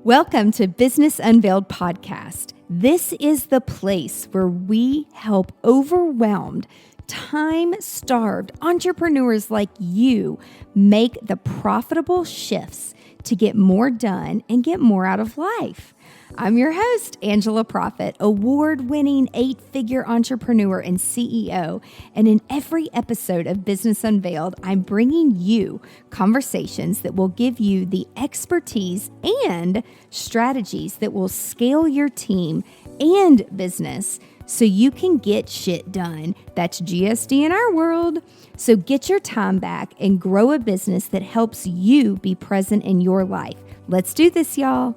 Welcome to Business Unveiled Podcast. This is the place where we help overwhelmed, time-starved entrepreneurs like you make the profitable shifts to get more done and get more out of life. I'm your host, Angela Profit, award-winning 8-figure entrepreneur and CEO. And in every episode of Business Unveiled, I'm bringing you conversations that will give you the expertise and strategies that will scale your team and business so you can get shit done. That's GSD in our world. So get your time back and grow a business that helps you be present in your life. Let's do this, y'all.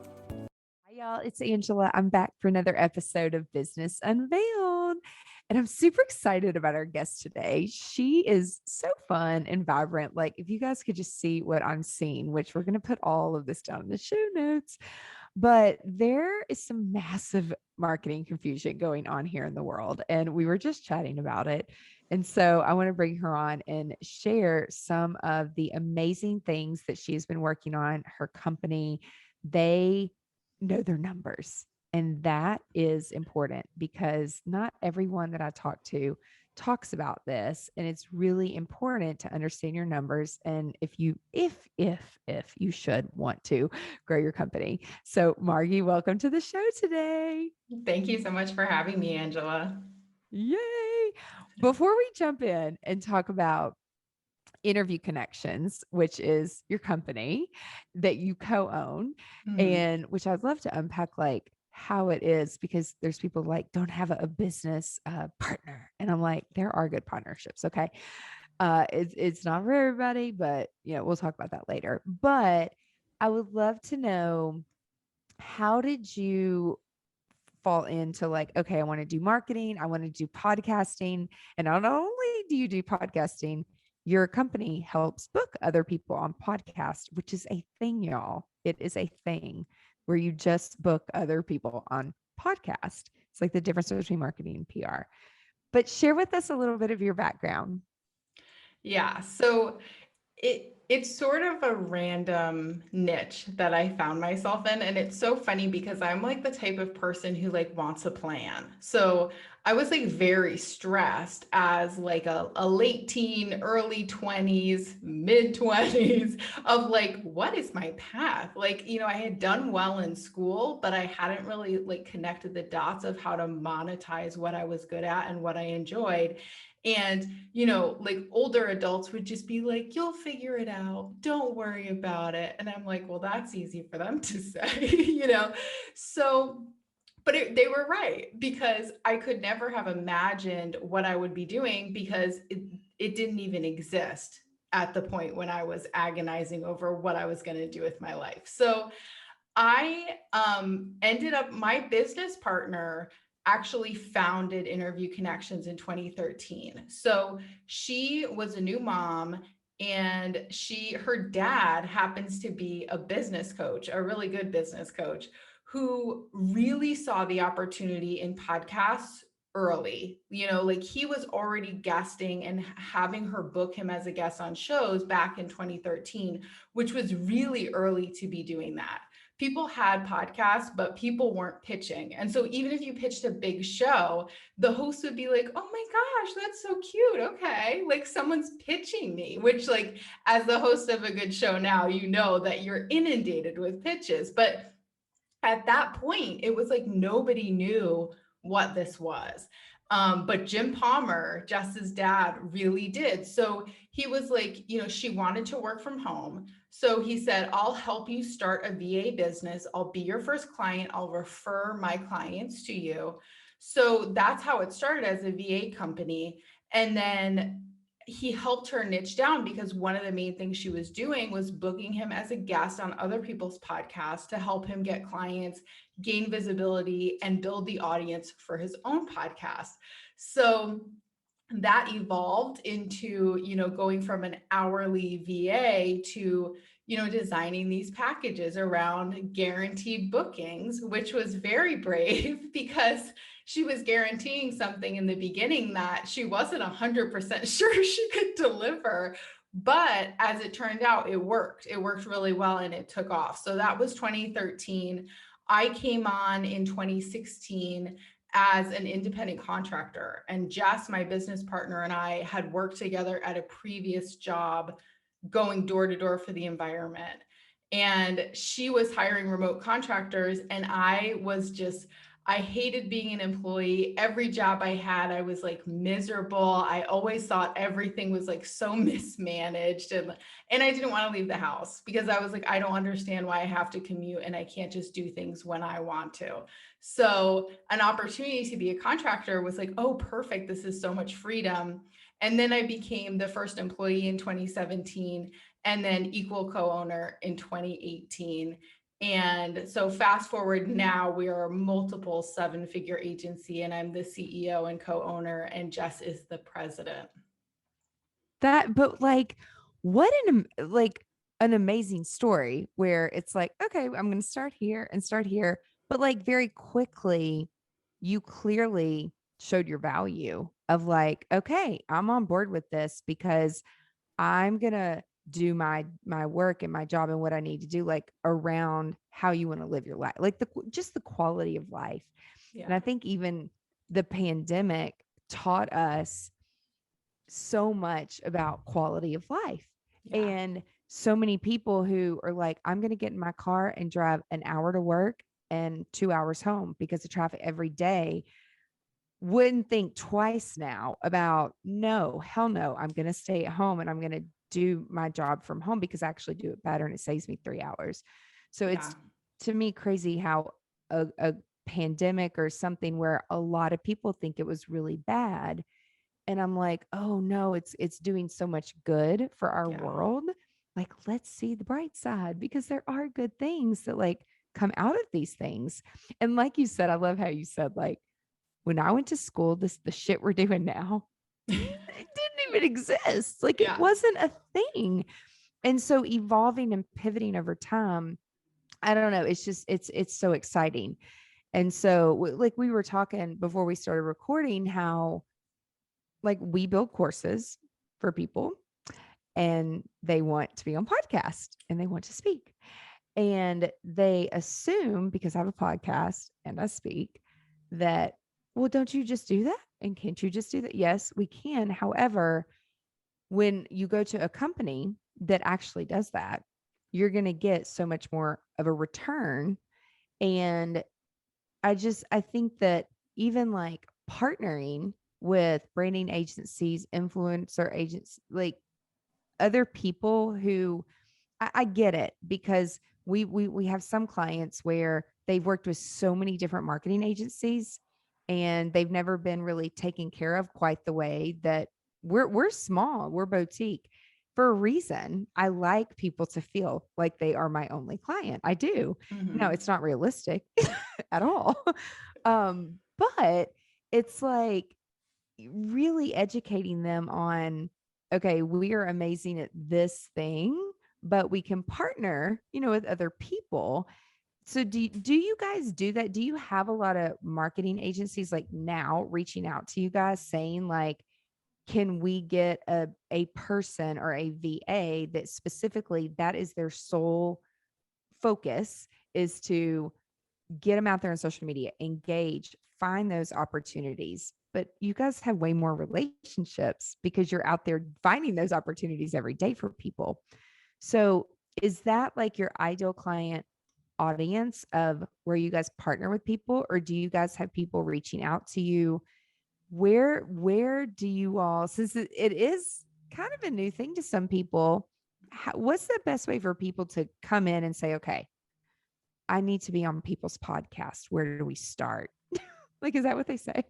Y'all, it's Angela. I'm back for another episode of Business Unveiled, and I'm super excited about our guest today. She is so fun and vibrant. Like, if you guys could just see what I'm seeing, which we're going to put all of this down in the show notes, but there is some massive marketing confusion going on here in the world, and we were just chatting about it. And so I want to bring her on and share some of the amazing things that she's been working on. Her company, they know their numbers. And that is important because not everyone that I talk to talks about this. And it's really important to understand your numbers. And if you should want to grow your company. So Margy, welcome to the show today. Thank you so much for having me, Angela. Yay. Before we jump in and talk about Interview Connections, which is your company that you co-own, and which I'd love to unpack like how it is, because there's people like don't have a business partner, and I'm like, there are good partnerships. Okay. It's not for everybody, but we'll talk about that later. But I would love to know, how did you fall into like, okay, I want to do marketing, I want to do podcasting, and not only do you do podcasting, your company helps book other people on podcasts, which is a thing, y'all. It is a thing where you just book other people on podcast. It's like the difference between marketing and PR. But share with us a little bit of your background. Yeah, so it's sort of a random niche that I found myself in, and it's so funny because I'm like the type of person who like wants a plan. So I was like very stressed as like a late teen, early 20s, mid 20s of like, what is my path? Like, I had done well in school, but I hadn't really like connected the dots of how to monetize what I was good at and what I enjoyed. And, like older adults would just be like, you'll figure it out. Don't worry about it. And I'm like, well, that's easy for them to say, So, but they were right, because I could never have imagined what I would be doing, because it didn't even exist at the point when I was agonizing over what I was going to do with my life. So I ended up, my business partner actually founded Interview Connections in 2013. So she was a new mom, and her dad happens to be a business coach, a really good business coach, who really saw the opportunity in podcasts early. Like he was already guesting and having her book him as a guest on shows back in 2013, which was really early to be doing that. People had podcasts, but people weren't pitching. And so even if you pitched a big show, the host would be like, oh my gosh, that's so cute. Okay. Like someone's pitching me, which like as the host of a good show now, that you're inundated with pitches. But at that point, it was like nobody knew what this was. But Jim Palmer, Jess's dad, really did. So he was like, she wanted to work from home. So he said, I'll help you start a VA business. I'll be your first client. I'll refer my clients to you. So that's how it started, as a VA company. And then he helped her niche down, because one of the main things she was doing was booking him as a guest on other people's podcasts to help him get clients, gain visibility, and build the audience for his own podcast. So that evolved into, going from an hourly VA to, designing these packages around guaranteed bookings, which was very brave because she was guaranteeing something in the beginning that she wasn't 100% sure she could deliver, But as it turned out, it worked. It worked really well and it took off. So that was 2013. I came on in 2016 as an independent contractor. And Jess, my business partner, and I had worked together at a previous job going door to door for the environment. And she was hiring remote contractors, and I hated being an employee. Every job I had, I was like miserable. I always thought everything was like so mismanaged. And I didn't want to leave the house because I was like, I don't understand why I have to commute and I can't just do things when I want to. So an opportunity to be a contractor was like, oh, perfect. This is so much freedom. And then I became the first employee in 2017 and then equal co-owner in 2018. And so fast forward now, we are a multiple seven-figure agency, and I'm the CEO and co-owner, and Jess is the president. But like, what an amazing story where it's like, okay, I'm going to start here and start here. But like very quickly, you clearly showed your value of like, okay, I'm on board with this because I'm going to do my work and my job and what I need to do like around how you want to live your life. Like just the quality of life. And Yeah. I think even the pandemic taught us so much about quality of life. Yeah. And so many people who are like, I'm going to get in my car and drive an hour to work and 2 hours home because of traffic every day, wouldn't think twice now about, no, hell no, I'm going to stay at home and I'm going to do my job from home because I actually do it better and it saves me 3 hours. So Yeah. it's to me crazy how a pandemic or something where a lot of people think it was really bad, and I'm like, oh no, it's doing so much good for our Yeah. world. Like, let's see the bright side because there are good things that like come out of these things. And like you said, I love how you said, like, when I went to school, the shit we're doing now, it didn't even exist. Like it Yeah. wasn't a thing. And so evolving and pivoting over time, I don't know. It's just it's so exciting. And so like we were talking before we started recording, how like we build courses for people and they want to be on podcast and they want to speak. And they assume because I have a podcast and I speak that, well, don't you just do that? And can't you just do that? Yes, we can. However, when you go to a company that actually does that, you're going to get so much more of a return. And I think that even like partnering with branding agencies, influencer agents, like other people who I get it because we have some clients where they've worked with so many different marketing agencies and they've never been really taken care of quite the way that we're small, we're boutique for a reason. I like people to feel like they are my only client. I do. No, Mm-hmm. it's not realistic at all. But it's like really educating them on, okay, we are amazing at this thing, but we can partner, with other people. So do you guys do that? Do you have a lot of marketing agencies like now reaching out to you guys saying like, can we get a person or a VA that specifically that is their sole focus, is to get them out there on social media, engage, find those opportunities. But you guys have way more relationships because you're out there finding those opportunities every day for people. So is that like your ideal client audience of where you guys partner with people, or do you guys have people reaching out to you? Where do you all, since it is kind of a new thing to some people, what's the best way for people to come in and say, okay, I need to be on people's podcast. Where do we start? Like, is that what they say?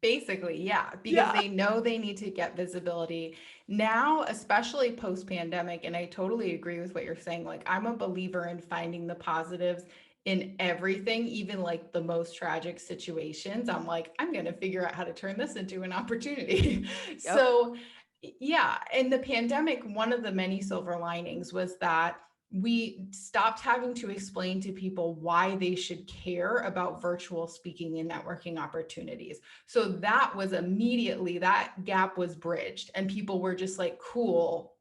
Basically, yeah, because Yeah. they know they need to get visibility now, especially post pandemic. And I totally agree with what you're saying. Like, I'm a believer in finding the positives in everything, even like the most tragic situations. I'm like, I'm going to figure out how to turn this into an opportunity. Yep. So, yeah, in the pandemic, one of the many silver linings was that we stopped having to explain to people why they should care about virtual speaking and networking opportunities. So that was immediately, that gap was bridged and people were just like, cool.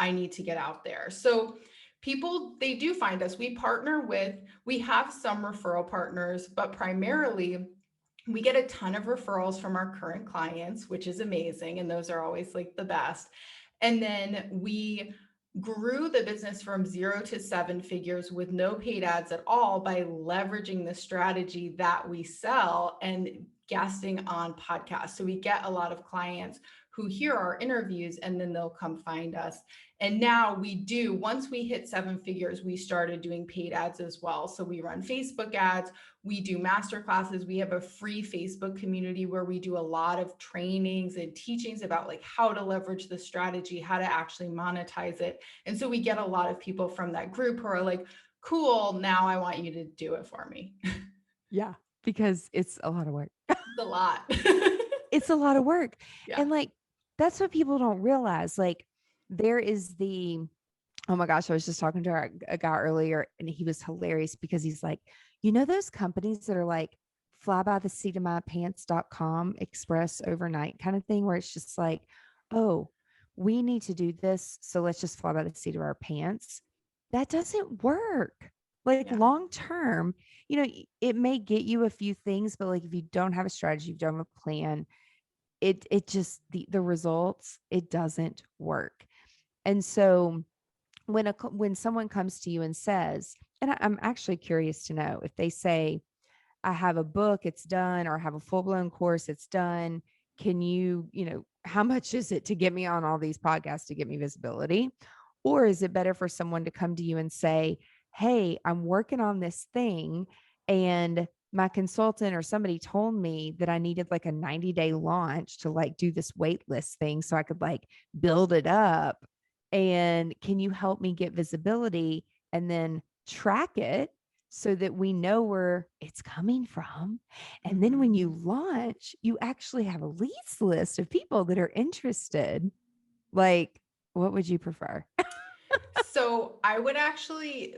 I need to get out there. So people, they do find us. We have some referral partners, but primarily we get a ton of referrals from our current clients, which is amazing. And those are always like the best. And then we grew the business from 0 to 7 figures with no paid ads at all by leveraging the strategy that we sell and guesting on podcasts. So we get a lot of clients who hear our interviews and then they'll come find us. And now once we hit 7 figures, we started doing paid ads as well. So we run Facebook ads, we do master classes. We have a free Facebook community where we do a lot of trainings and teachings about like how to leverage the strategy, how to actually monetize it. And so we get a lot of people from that group who are like, cool, now I want you to do it for me. Yeah, because it's a lot of work. It's a lot. It's a lot of work. Yeah. And like, that's what people don't realize. Like, there is oh my gosh, I was just talking to a guy earlier and he was hilarious because he's like, those companies that are like fly by the seat of my pants.com express overnight kind of thing, where it's just like, oh, we need to do this. So let's just fly by the seat of our pants. That doesn't work. Like Yeah. long term, it may get you a few things, but like if you don't have a strategy, you don't have a plan, it just the results, it doesn't work. And so when someone comes to you and says, and I'm actually curious to know if they say, I have a book, it's done, or I have a full blown course, it's done. Can how much is it to get me on all these podcasts to get me visibility? Or is it better for someone to come to you and say, hey, I'm working on this thing and my consultant or somebody told me that I needed like a 90-day launch to like do this wait list thing so I could like build it up. And can you help me get visibility and then track it so that we know where it's coming from? And then when you launch, you actually have a leads list of people that are interested. Like, what would you prefer? So I would actually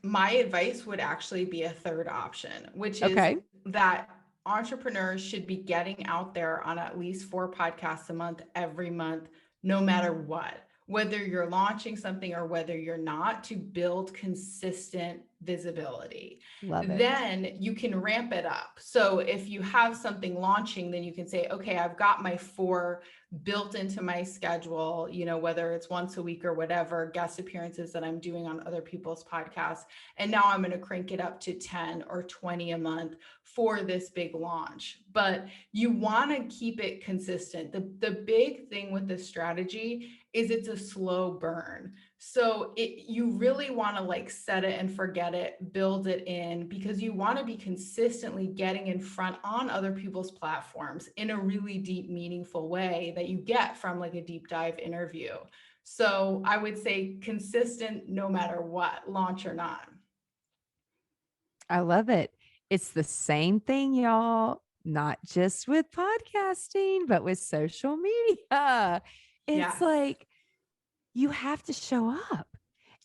my advice would actually be a third option, which is Okay. that entrepreneurs should be getting out there on at least 4 podcasts a month every month, no matter what, whether you're launching something or whether you're not, to build consistent visibility. Love it. Then you can ramp it up. So if you have something launching, then you can say, okay, I've got my 4 built into my schedule, whether it's once a week or whatever, guest appearances that I'm doing on other people's podcasts. And now I'm going to crank it up to 10 or 20 a month for this big launch. But you want to keep it consistent. The big thing with this strategy is it's a slow burn. So you really want to like set it and forget it, build it in, because you want to be consistently getting in front on other people's platforms in a really deep, meaningful way that you get from like a deep dive interview. So I would say consistent no matter what, launch or not. I love it. It's the same thing, y'all, not just with podcasting, but with social media. It's Yes. like you have to show up.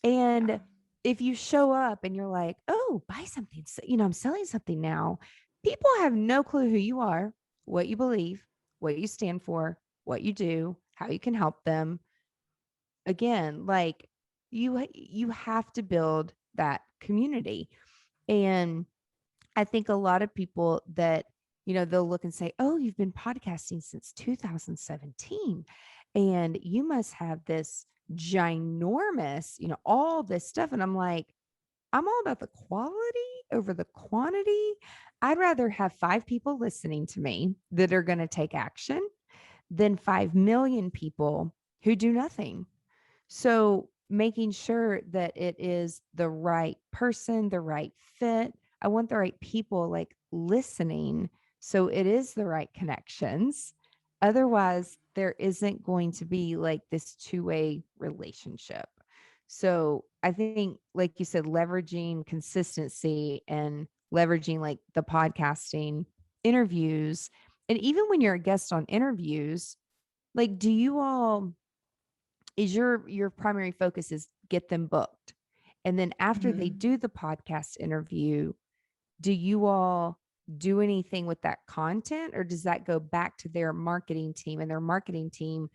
Yeah. And if you show up and you're like, oh, buy something, I'm selling something now, people have no clue who you are, what you believe, what you stand for, what you do, how you can help them. Again, like you have to build that community. And I think a lot of people that, they'll look and say, oh, you've been podcasting since 2017 and you must have this ginormous, all this stuff. And I'm like, I'm all about the quality over the quantity. I'd rather have 5 people listening to me that are going to take action than 5 million people who do nothing. So making sure that it is the right person, the right fit. I want the right people like listening. So it is the right connections. Otherwise, there isn't going to be like this two-way relationship. So I think, like you said, leveraging consistency and leveraging like the podcasting interviews. And even when you're a guest on interviews, like, do you all is your primary focus is get them booked, and then after they Mhm. do the podcast interview, do you all do anything with that content, or does that go back to their marketing team and their marketing team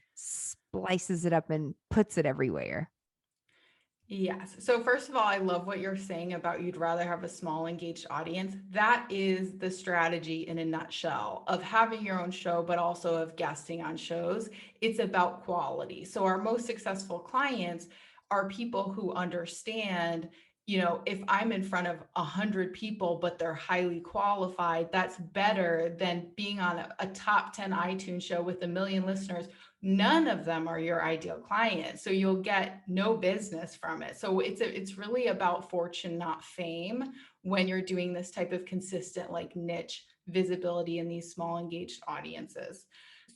splices it up and puts it everywhere. Yes. So first of all, I love what you're saying about you'd rather have a small engaged audience. That is the strategy in a nutshell of having your own show, but also of guesting on shows. It's about quality. So our most successful clients are people who understand, if I'm in front of 100 people, but they're highly qualified, that's better than being on a top 10 iTunes show with 1 million listeners. None of them are your ideal client, so you'll get no business from it. So it's really about fortune, not fame, when you're doing this type of consistent like niche visibility in these small engaged audiences.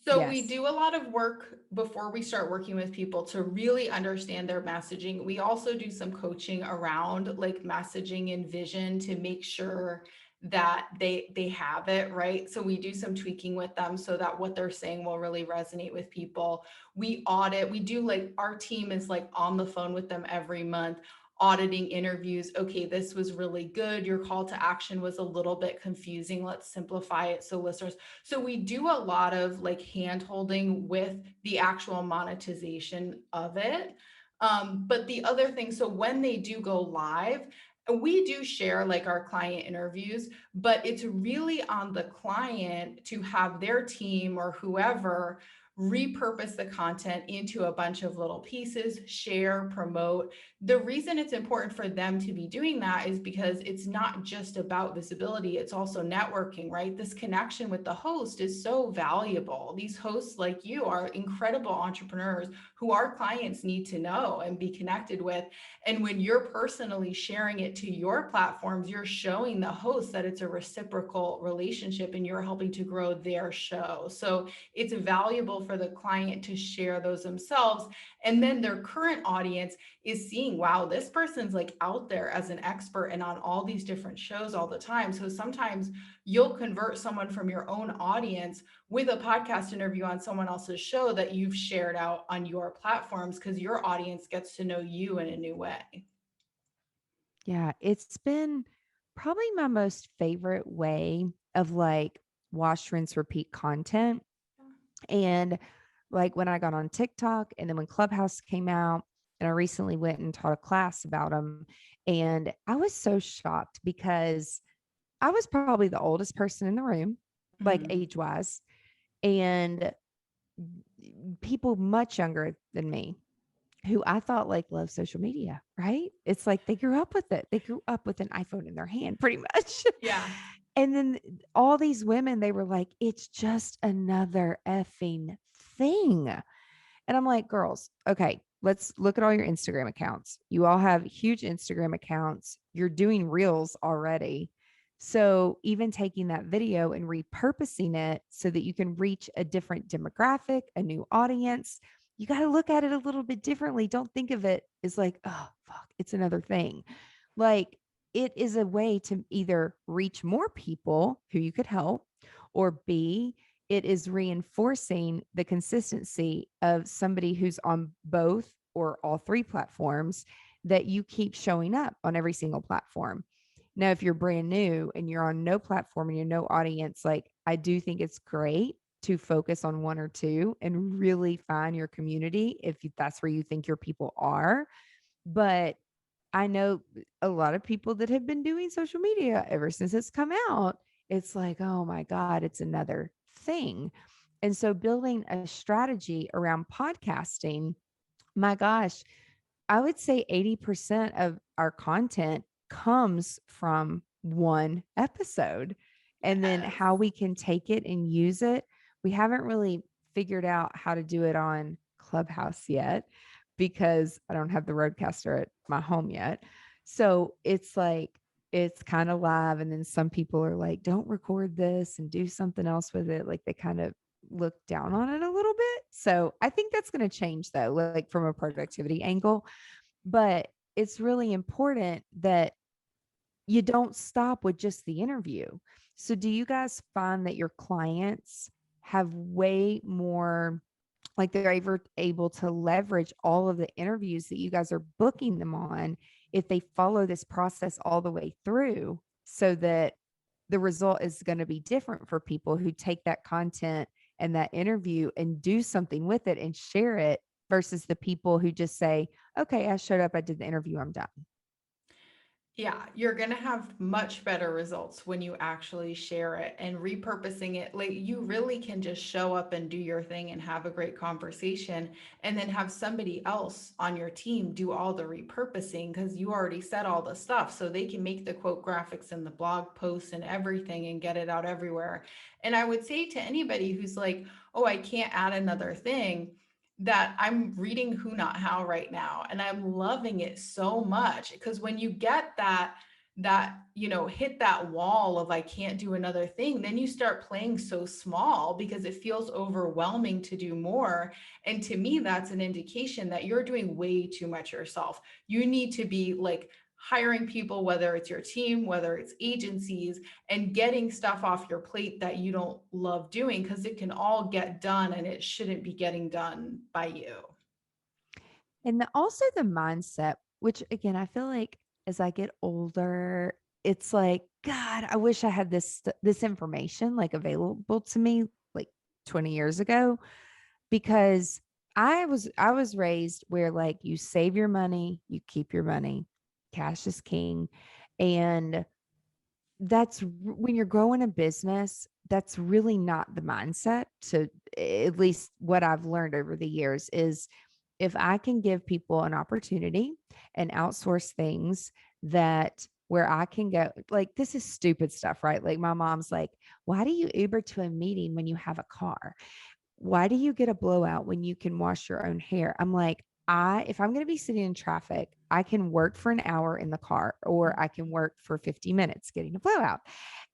So we Yes. do a lot of work before we start working with people to really understand their messaging. We also do some coaching around like messaging and vision to make sure that they have it right. So we do some tweaking with them so that what they're saying will really resonate with people. We audit, we do like our team is like on the phone with them every month auditing interviews. Okay, this was really good. Your call to action was a little bit confusing. Let's simplify it so listeners. So we do a lot of like hand holding with the actual monetization of it. But the other thing, so when they do go live, we do share like our client interviews, but it's really on the client to have their team or whoever repurpose the content into a bunch of little pieces, share, promote. The reason it's important for them to be doing that is because it's not just about visibility, it's also networking, right? This connection with the host is so valuable. These hosts like you are incredible entrepreneurs who our clients need to know and be connected with. And when you're personally sharing it to your platforms, you're showing the host that it's a reciprocal relationship and you're helping to grow their show. So it's valuable for the client to share those themselves. And then their current audience is seeing, wow, this person's like out there as an expert and on all these different shows all the time. So sometimes you'll convert someone from your own audience with a podcast interview on someone else's show that you've shared out on your platforms because your audience gets to know you in a new way. Yeah, it's been probably my most favorite way of like wash, rinse, repeat content. And like when I got on TikTok and then when Clubhouse came out, and I recently went and taught a class about them. And I was so shocked because I was probably the oldest person in the room, like Mhm. age wise, and people much younger than me who I thought like love social media, right? It's like they grew up with it. They grew up with an iPhone in their hand pretty much. Yeah. And then all these women, they were like, it's just another effing thing. And I'm like, girls, okay, let's look at all your Instagram accounts. You all have huge Instagram accounts. You're doing reels already. So even taking that video and repurposing it so that you can reach a different demographic, a new audience, you got to look at it a little bit differently. Don't think of it as like, oh, fuck, it's another thing. Like it is a way to either reach more people who you could help, or B, it is reinforcing the consistency of somebody who's on both or all three platforms, that you keep showing up on every single platform. Now, if you're brand new and you're on no platform and you're no audience, like I do think it's great to focus on one or two and really find your community if that's where you think your people are. But I know a lot of people that have been doing social media ever since it's come out. It's like, oh my God, it's another thing. And so building a strategy around podcasting, my gosh, I would say 80% of our content comes from one episode. And then Yes. how we can take it and use it. We haven't really figured out how to do it on Clubhouse yet because I don't have the Roadcaster at my home yet. So it's like, it's kind of live. And then some people are like, don't record this and do something else with it. Like they kind of look down on it a little bit. So I think that's going to change though, like from a productivity angle. But it's really important that you don't stop with just the interview. So do you guys find that your clients have way more, like they're able to leverage all of the interviews that you guys are booking them on if they follow this process all the way through, so that the result is going to be different for people who take that content and that interview and do something with it and share it versus the people who just say, okay, I showed up, I did the interview, I'm done. Yeah, you're going to have much better results when you actually share it and repurposing it. Like you really can just show up and do your thing and have a great conversation and then have somebody else on your team do all the repurposing because you already said all the stuff. So they can make the quote graphics and the blog posts and everything and get it out everywhere. And I would say to anybody who's like, oh, I can't add another thing, that I'm reading Who Not How right now and I'm loving it so much because when you get that hit that wall of I can't do another thing, then you start playing so small because it feels overwhelming to do more. And to me that's an indication that you're doing way too much yourself. You need to be like hiring people, whether it's your team, whether it's agencies, and getting stuff off your plate that you don't love doing because it can all get done and it shouldn't be getting done by you. And also the mindset, which again, I feel like as I get older, it's like, God, I wish I had this information like available to me like 20 years ago, because I was raised where like you save your money, you keep your money, cash is king. And when you're growing a business, that's really not the mindset. To at least what I've learned over the years is, if I can give people an opportunity and outsource things that where I can go, like this is stupid stuff, right? Like my mom's like, why do you Uber to a meeting when you have a car? Why do you get a blowout when you can wash your own hair? I'm like, if I'm going to be sitting in traffic, I can work for an hour in the car, or I can work for 50 minutes getting a blowout,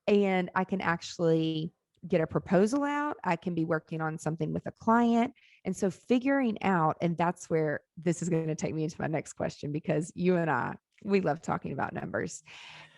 and I can actually get a proposal out. I can be working on something with a client. And so figuring out, and that's where this is going to take me into my next question, because you and I, we love talking about numbers.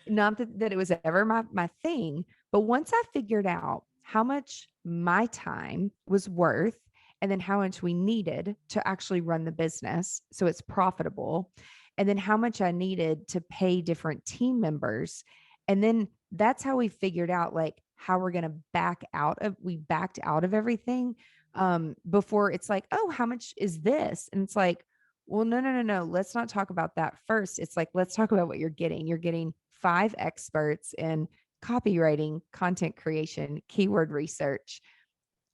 Not that it was ever my thing, but once I figured out how much my time was worth and then how much we needed to actually run the business so it's profitable, and then how much I needed to pay different team members, and then that's how we figured out like how we're going to we backed out of everything. Before it's like, oh, how much is this? And it's like, well, no. Let's not talk about that first. It's like, let's talk about what you're getting. You're getting 5 experts in copywriting, content creation, keyword research,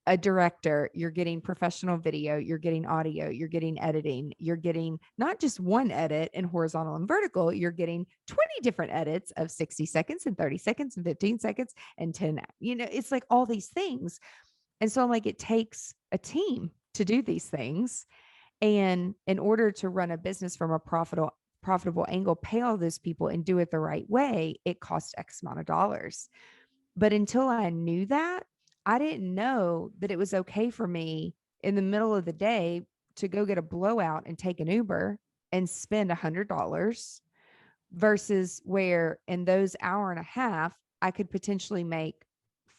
a director, you're getting professional video, you're getting audio, you're getting editing, you're getting not just one edit in horizontal and vertical, you're getting 20 different edits of 60 seconds and 30 seconds and 15 seconds and 10. It's like all these things. And so I'm like, it takes a team to do these things. And in order to run a business from a profitable angle, pay all those people and do it the right way, it costs X amount of dollars. But until I knew that, I didn't know that it was okay for me in the middle of the day to go get a blowout and take an Uber and spend $100, versus where in those hour and a half, I could potentially make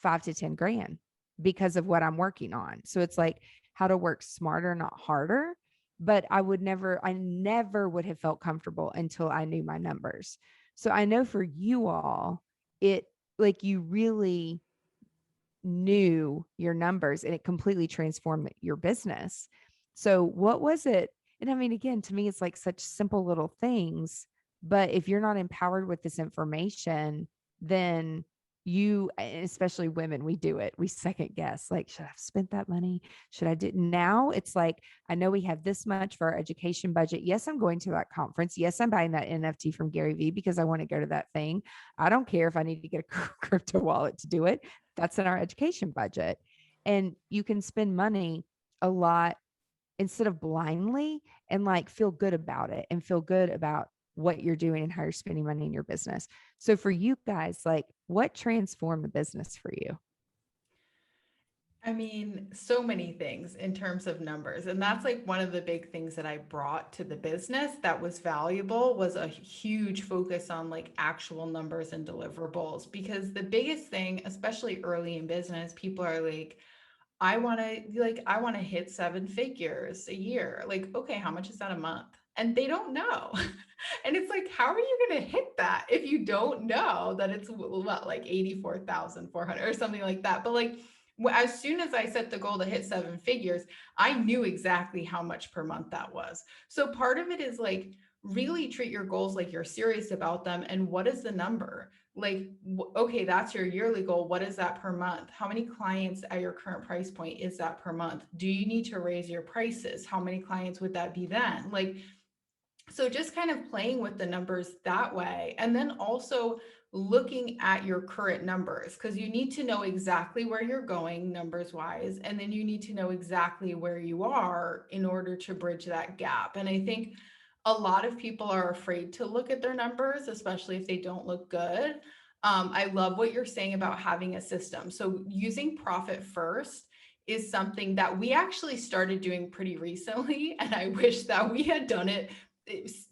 5 to 10 grand because of what I'm working on. So it's like how to work smarter, not harder. But I never would have felt comfortable until I knew my numbers. So I know for you all, it like you really knew your numbers and it completely transformed your business. So what was it? And I mean, again, to me, it's like such simple little things, but if you're not empowered with this information, then you, especially women, we do it. We second guess, like, should I have spent that money? Should I do now? It's like, I know we have this much for our education budget. Yes, I'm going to that conference. Yes, I'm buying that NFT from Gary Vee because I want to go to that thing. I don't care if I need to get a crypto wallet to do it. That's in our education budget. And you can spend money a lot instead of blindly, and like feel good about it and feel good about what you're doing and how you're spending money in your business. So for you guys, like what transformed the business for you? I mean, so many things in terms of numbers. And that's like one of the big things that I brought to the business that was valuable was a huge focus on like actual numbers and deliverables. Because the biggest thing, especially early in business, people are like, I want to hit 7 figures a year. Like, okay, how much is that a month? And they don't know. And it's like, how are you going to hit that if you don't know that it's what, like 84,400 or something like that? But like as soon as I set the goal to hit 7 figures, I knew exactly how much per month that was. So part of it is like really treat your goals like you're serious about them. And what is the number? Like, okay, that's your yearly goal. What is that per month? How many clients at your current price point is that per month? Do you need to raise your prices? How many clients would that be then? Like, so just kind of playing with the numbers that way. And then also looking at your current numbers, because you need to know exactly where you're going numbers wise. And then you need to know exactly where you are in order to bridge that gap. And I think a lot of people are afraid to look at their numbers, especially if they don't look good. I love what you're saying about having a system. So using profit first is something that we actually started doing pretty recently. And I wish that we had done it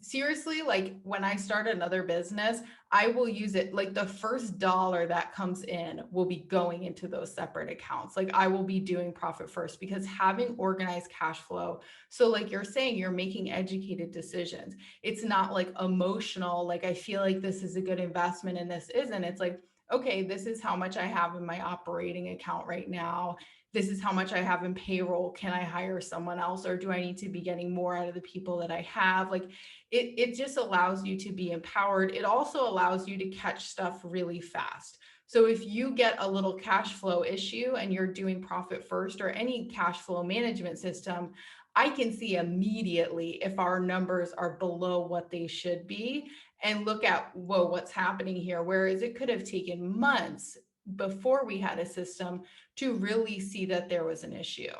seriously. Like when I start another business, I will use it like the first dollar that comes in will be going into those separate accounts. Like I will be doing profit first, because having organized cash flow. So like you're saying, you're making educated decisions. It's not like emotional, like I feel like this is a good investment and this isn't. It's like, okay, this is how much I have in my operating account right now. This is how much I have in payroll. Can I hire someone else, or do I need to be getting more out of the people that I have? Like it just allows you to be empowered. It also allows you to catch stuff really fast. So if you get a little cash flow issue and you're doing profit first or any cash flow management system, I can see immediately if our numbers are below what they should be and look at, whoa, what's happening here? Whereas it could have taken months before we had a system to really see that there was an issue.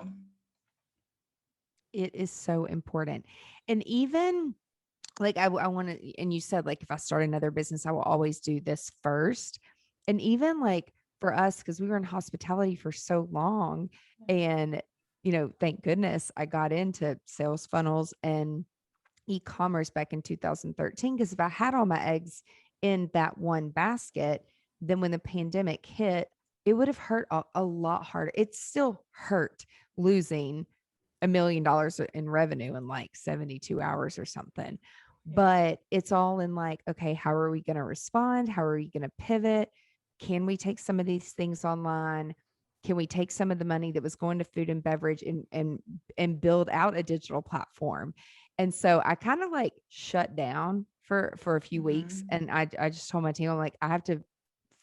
It is so important. And even like I want to, and you said like if I start another business, I will always do this first. And even like for us, because we were in hospitality for so long, and thank goodness I got into sales funnels and e-commerce back in 2013. Because if I had all my eggs in that one basket, then when the pandemic hit, it would have hurt a lot harder. It still hurt losing $1 million in revenue in like 72 hours or something. Yeah. But it's all in like, okay, how are we going to respond? How are we going to pivot? Can we take some of these things online? Can we take some of the money that was going to food and beverage and build out a digital platform? And so I kind of like shut down for a few weeks, Mm-hmm. and I just told my team, I'm like, I have to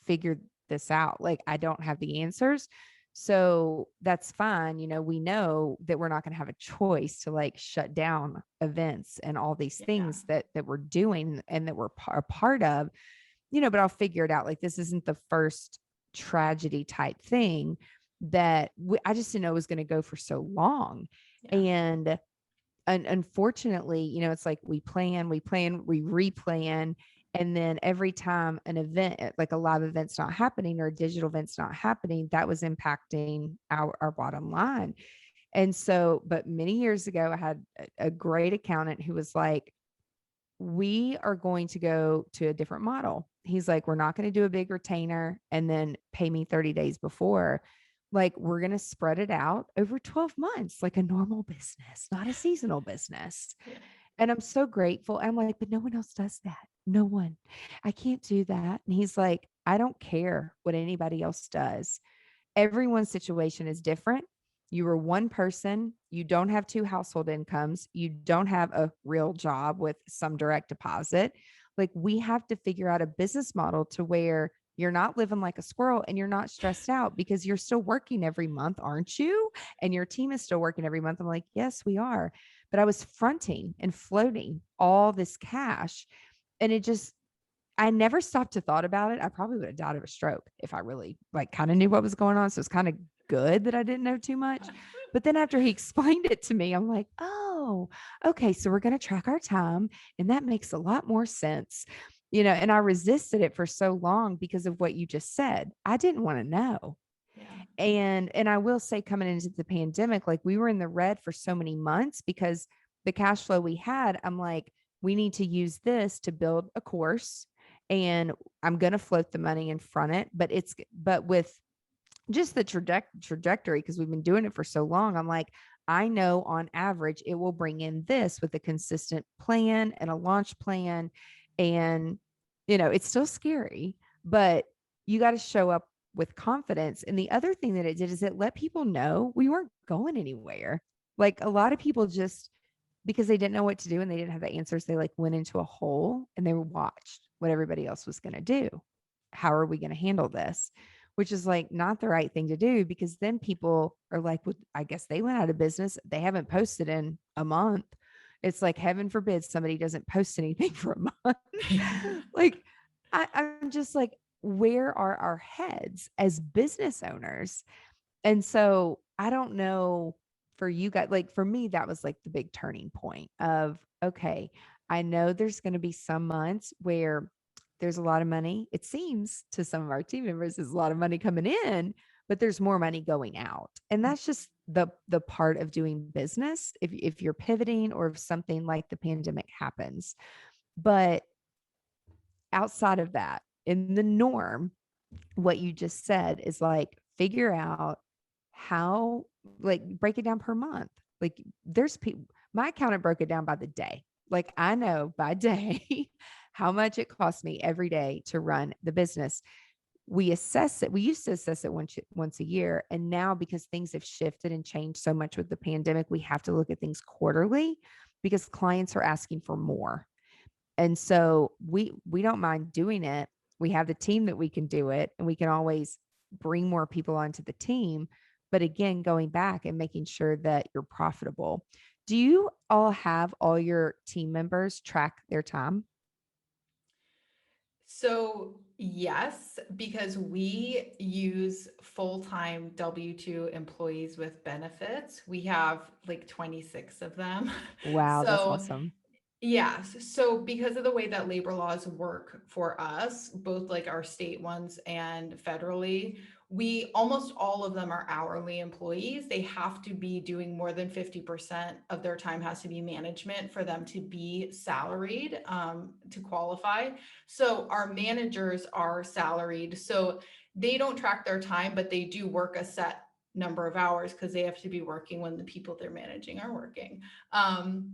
figure this out. Like I don't have the answers. So that's fine. We know that we're not going to have a choice to like shut down events and all these Yeah. things that we're doing and that we're a part of, but I'll figure it out. Like this isn't the first tragedy type thing that I just didn't know it was going to go for so long. Yeah. And unfortunately, it's like we plan, we replan. And then every time an event, like a live event's not happening or a digital event's not happening, that was impacting our bottom line. And so, but many years ago, I had a great accountant who was like, we are going to go to a different model. He's like, we're not going to do a big retainer and then pay me 30 days before. Like, we're going to spread it out over 12 months, like a normal business, not a seasonal business. Yeah. And I'm so grateful. I'm like, but no one else does that. No one. I can't do that. And he's like, I don't care what anybody else does. Everyone's situation is different. You are one person. You don't have two household incomes. You don't have a real job with some direct deposit. Like we have to figure out a business model to where you're not living like a squirrel and you're not stressed out because you're still working every month, aren't you? And your team is still working every month. I'm like, yes, we are. But I was fronting and floating all this cash. And I never stopped to thought about it. I probably would have died of a stroke if I really like kind of knew what was going on. So it's kind of good that I didn't know too much. But then after he explained it to me, I'm like, oh, okay. So we're going to track our time. And that makes a lot more sense. And I resisted it for so long because of what you just said. I didn't want to know. Yeah. And I will say coming into the pandemic, like we were in the red for so many months because the cash flow we had, I'm like, we need to use this to build a course and I'm going to float the money in front it, but with just the trajectory, because we've been doing it for so long, I'm like, I know on average it will bring in this with a consistent plan and a launch plan. And, it's still scary, but you got to show up with confidence. And the other thing that it did is it let people know we weren't going anywhere. Like a lot of people just, because they didn't know what to do and they didn't have the answers, they like went into a hole and they watched what everybody else was going to do. How are we going to handle this? Which is like not the right thing to do, because then people are like, well, I guess they went out of business. They haven't posted in a month. It's like, heaven forbid somebody doesn't post anything for a month. Like, I'm just like, where are our heads as business owners? And so I don't know for you guys, like for me, that was like the big turning point of, okay, I know there's going to be some months where there's a lot of money. It seems to some of our team members, there's a lot of money coming in, but there's more money going out. And that's just the part of doing business. If you're pivoting or if something like the pandemic happens, but outside of that, in the norm, what you just said is like figure out how, like break it down per month. Like there's people, my accountant broke it down by the day. Like I know by day how much it costs me every day to run the business. We assess it. We used to assess it once a year. And now, because things have shifted and changed so much with the pandemic, we have to look at things quarterly because clients are asking for more. And so we don't mind doing it. We have the team that we can do it, and we can always bring more people onto the team. But again, going back and making sure that you're profitable. Do you all have all your team members track their time? So, yes, because we use full-time W-2 employees with benefits. We have like 26 of them. Wow, that's So, awesome. yes. So because of the way that labor laws work for us, both like our state ones and federally, we almost all of them are hourly employees. They have to be doing more than 50% of their time has to be management for them to be salaried to qualify. So our managers are salaried. So they don't track their time, but they do work a set number of hours because they have to be working when the people they're managing are working. Um,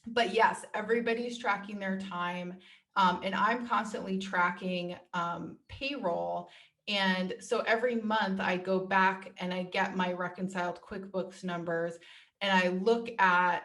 but yes, everybody's tracking their time. And I'm constantly tracking payroll. And so every month I go back and I get my reconciled QuickBooks numbers and I look at,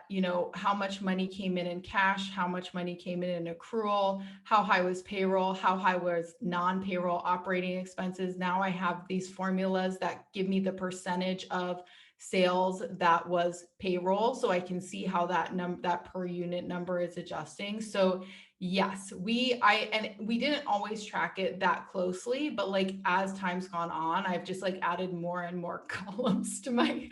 how much money came in cash, how much money came in accrual, how high was payroll, how high was non-payroll operating expenses. Now I have these formulas that give me the percentage of sales that was payroll, so I can see how that per unit number is adjusting. So yes, we didn't always track it that closely, but like as time's gone on, I've just like added more and more columns to my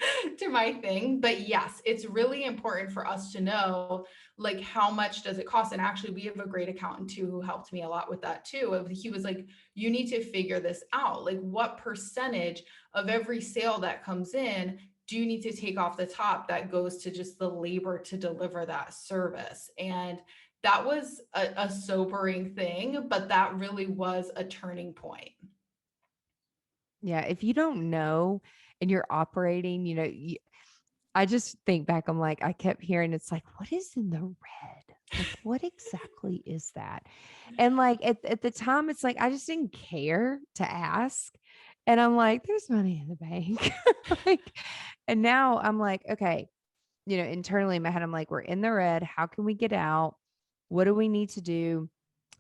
thing. But yes, it's really important for us to know like how much does it cost. And actually we have a great accountant too who helped me a lot with that too. He was like, you need to figure this out. Like what percentage of every sale that comes in do you need to take off the top that goes to just the labor to deliver that service? And that was a sobering thing, but that really was a turning point. Yeah. If you don't know and you're operating, I just think back, I'm like, I kept hearing, it's like, what is in the red? Like, what exactly is that? And like at the time, it's like, I just didn't care to ask. And I'm like, there's money in the bank. Like, and now I'm like, okay, internally in my head, I'm like, we're in the red. How can we get out? What do we need to do?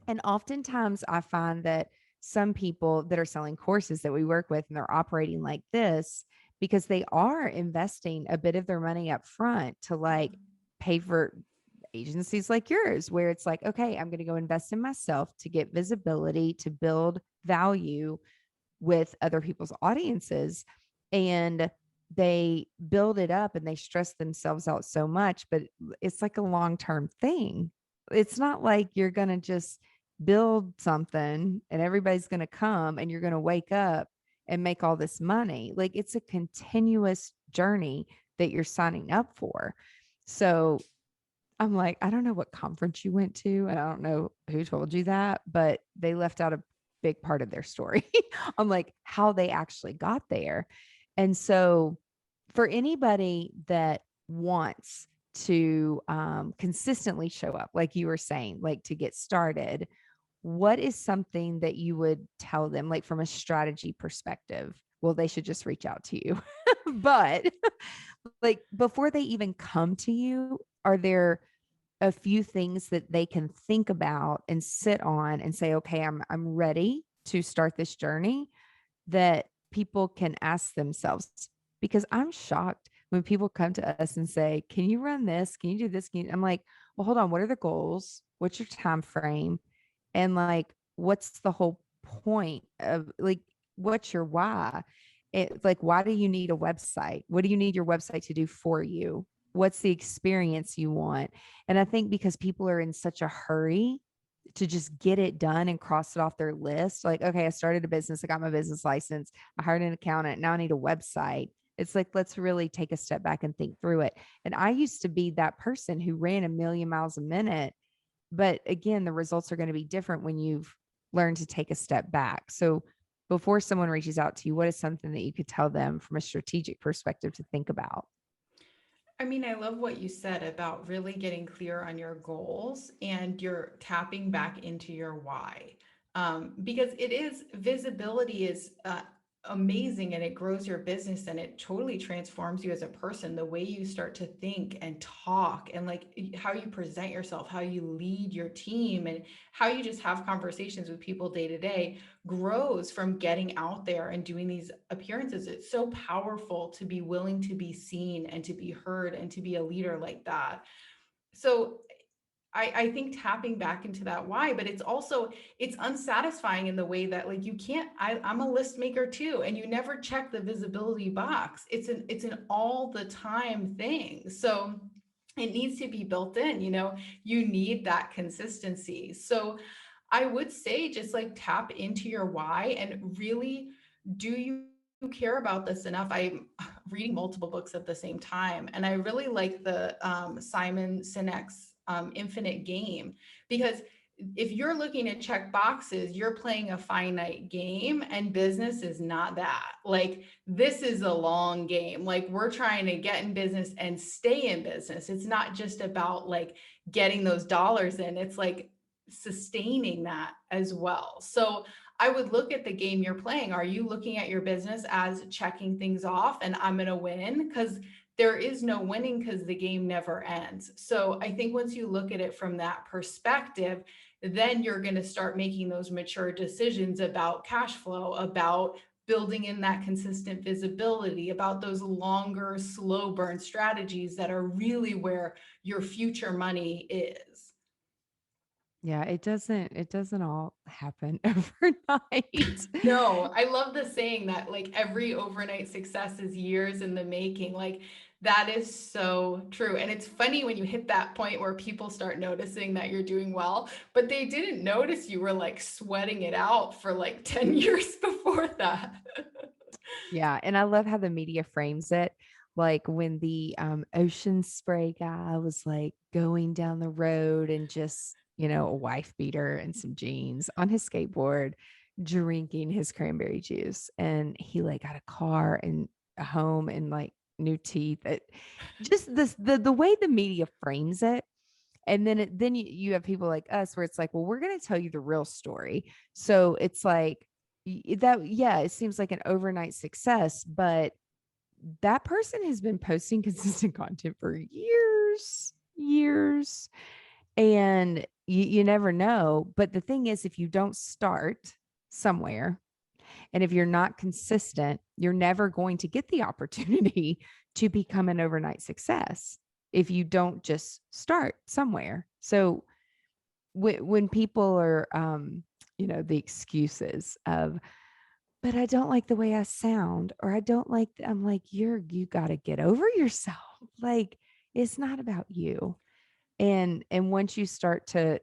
And oftentimes I find that some people that are selling courses that we work with and they're operating like this because they are investing a bit of their money up front to like pay for agencies like yours, where it's like, okay, I'm going to go invest in myself to get visibility, to build value with other people's audiences. And they build it up and they stress themselves out so much, but it's like a long-term thing. It's not like you're going to just build something and everybody's going to come and you're going to wake up and make all this money. Like it's a continuous journey that you're signing up for. So I'm like, I don't know what conference you went to, and I don't know who told you that, but they left out a big part of their story on like how they actually got there. And so for anybody that wants to consistently show up, like you were saying, like to get started, what is something that you would tell them, like from a strategy perspective? Well, they should just reach out to you. But like before they even come to you, are there a few things that they can think about and sit on and say, okay, I'm ready to start this journey, that people can ask themselves? Because I'm shocked when people come to us and say, can you run this? Can you do this? I'm like, well, hold on. What are the goals? What's your time frame? And like, what's the whole point of, like, what's your why? It's like, why do you need a website? What do you need your website to do for you? What's the experience you want? And I think because people are in such a hurry to just get it done and cross it off their list, like, okay, I started a business, I got my business license, I hired an accountant, now I need a website. It's like, let's really take a step back and think through it. And I used to be that person who ran a million miles a minute. But again, the results are going to be different when you've learned to take a step back. So before someone reaches out to you, what is something that you could tell them from a strategic perspective to think about? I mean, I love what you said about really getting clear on your goals and you're tapping back into your why. Because it is visibility is amazing and it grows your business and it totally transforms you as a person. The way you start to think and talk and like how you present yourself, how you lead your team, and how you just have conversations with people day to day grows from getting out there and doing these appearances. It's so powerful to be willing to be seen and to be heard and to be a leader like that. So I think tapping back into that why, but it's also it's unsatisfying in the way that like you can't, I'm a list maker too, and you never check the visibility box. It's an all the time thing. So it needs to be built in, you need that consistency. So I would say just like tap into your why and really, do you care about this enough? I'm reading multiple books at the same time, and I really like the Simon Sinek's Infinite Game, because if you're looking to check boxes, you're playing a finite game, and business is not that. Like, this is a long game. Like, we're trying to get in business and stay in business. It's not just about like getting those dollars in, it's like sustaining that as well. So I would look at the game you're playing. Are you looking at your business as checking things off and I'm going to win? Because there is no winning because the game never ends. So I think once you look at it from that perspective, then you're going to start making those mature decisions about cash flow, about building in that consistent visibility, about those longer, slow burn strategies that are really where your future money is. Yeah, it doesn't all happen overnight. No, I love the saying that like every overnight success is years in the making. Like that is so true. And it's funny when you hit that point where people start noticing that you're doing well, but they didn't notice you were like sweating it out for like 10 years before that. Yeah, and I love how the media frames it. Like when the ocean spray guy was like going down the road and just, a wife beater and some jeans on his skateboard, drinking his cranberry juice. And he like got a car and a home and like new teeth. Just the way the media frames it. And then you have people like us where it's like, well, we're going to tell you the real story. So it's like that, yeah, it seems like an overnight success, but that person has been posting consistent content for years, and you never know. But the thing is, if you don't start somewhere, and if you're not consistent, you're never going to get the opportunity to become an overnight success if you don't just start somewhere. So when people are, the excuses of, but I don't like the way I sound, or I don't like, I'm like, you got to get over yourself. Like, it's not about you. And once you start to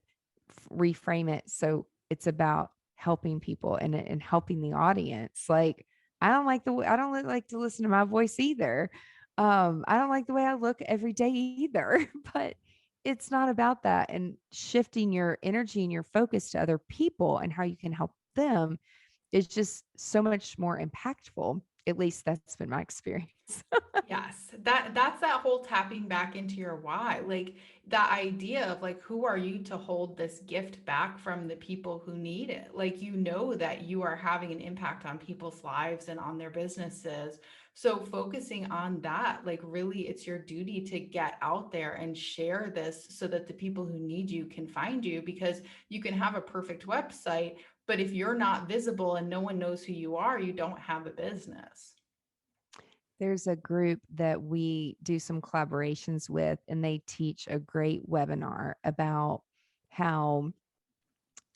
reframe it, so it's about helping people and helping the audience. Like, I don't like the way, I don't like to listen to my voice either. I don't like the way I look every day either. But it's not about that. And shifting your energy and your focus to other people and how you can help them is just so much more impactful. At least that's been my experience. Yes, that's that whole tapping back into your why. Like that idea of like who are you to hold this gift back from the people who need it? Like you know that you are having an impact on people's lives and on their businesses. So focusing on that, like really it's your duty to get out there and share this so that the people who need you can find you, because you can have a perfect website, but if you're not visible and no one knows who you are, you don't have a business. There's a group that we do some collaborations with, and they teach a great webinar about how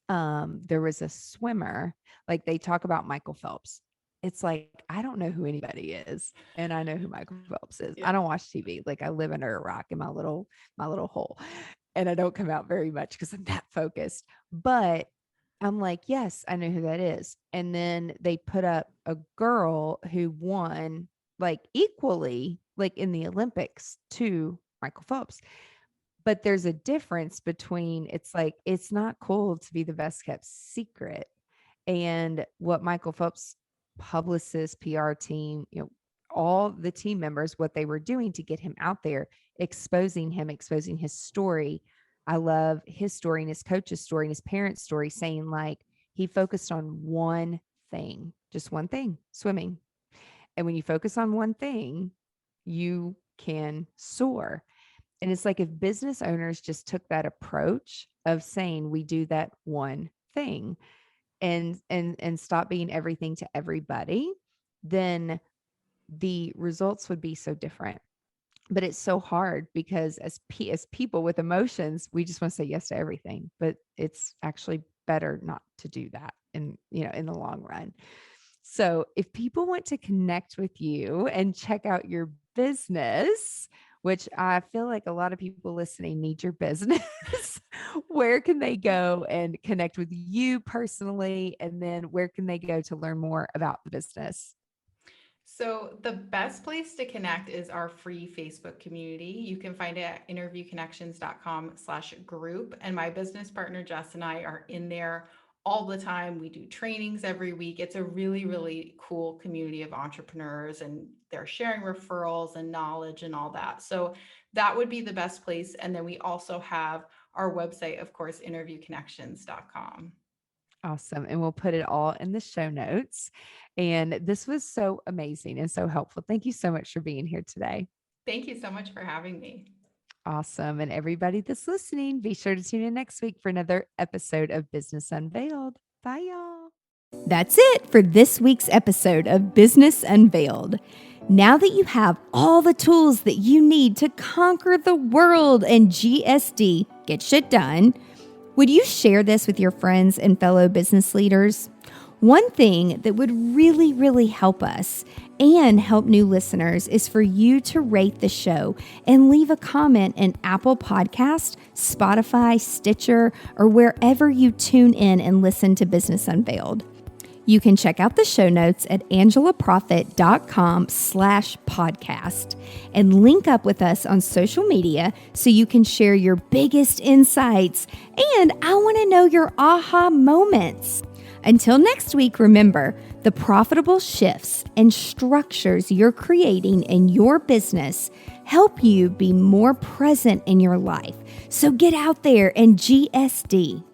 there was a swimmer, like they talk about Michael Phelps. It's like, I don't know who anybody is, and I know who Michael Phelps is. I Yeah. don't watch TV. Like I live under a rock in my little hole, and I don't come out very much because I'm that focused. But I'm like, yes, I know who that is. And then they put up a girl who won like equally, like in the Olympics to Michael Phelps. But there's a difference between, it's like, it's not cool to be the best kept secret. And what Michael Phelps publicist, PR team, all the team members, what they were doing to get him out there, exposing him, exposing his story. I love his story and his coach's story and his parents' story, saying like he focused on one thing, just one thing, swimming. And when you focus on one thing, you can soar. And it's like if business owners just took that approach of saying we do that one thing and stop being everything to everybody, then the results would be so different. But it's so hard because as people with emotions, we just want to say yes to everything, but it's actually better not to do that in the long run. So if people want to connect with you and check out your business, which I feel like a lot of people listening need your business, where can they go and connect with you personally? And then where can they go to learn more about the business? So the best place to connect is our free Facebook community. You can find it at interviewconnections.com/group. And my business partner, Jess, and I are in there all the time. We do trainings every week. It's a really, really cool community of entrepreneurs, and they're sharing referrals and knowledge and all that. So that would be the best place. And then we also have our website, of course, interviewconnections.com. Awesome. And we'll put it all in the show notes. And this was so amazing and so helpful. Thank you so much for being here today. Thank you so much for having me. Awesome. And everybody that's listening, be sure to tune in next week for another episode of Business Unveiled. Bye, y'all. That's it for this week's episode of Business Unveiled. Now that you have all the tools that you need to conquer the world and GSD, get shit done, would you share this with your friends and fellow business leaders? One thing that would really, really help us and help new listeners is for you to rate the show and leave a comment in Apple Podcast, Spotify, Stitcher, or wherever you tune in and listen to Business Unveiled. You can check out the show notes at angelaprofit.com/podcast and link up with us on social media so you can share your biggest insights. And I want to know your aha moments. Until next week, remember, the profitable shifts and structures you're creating in your business help you be more present in your life. So get out there and GSD.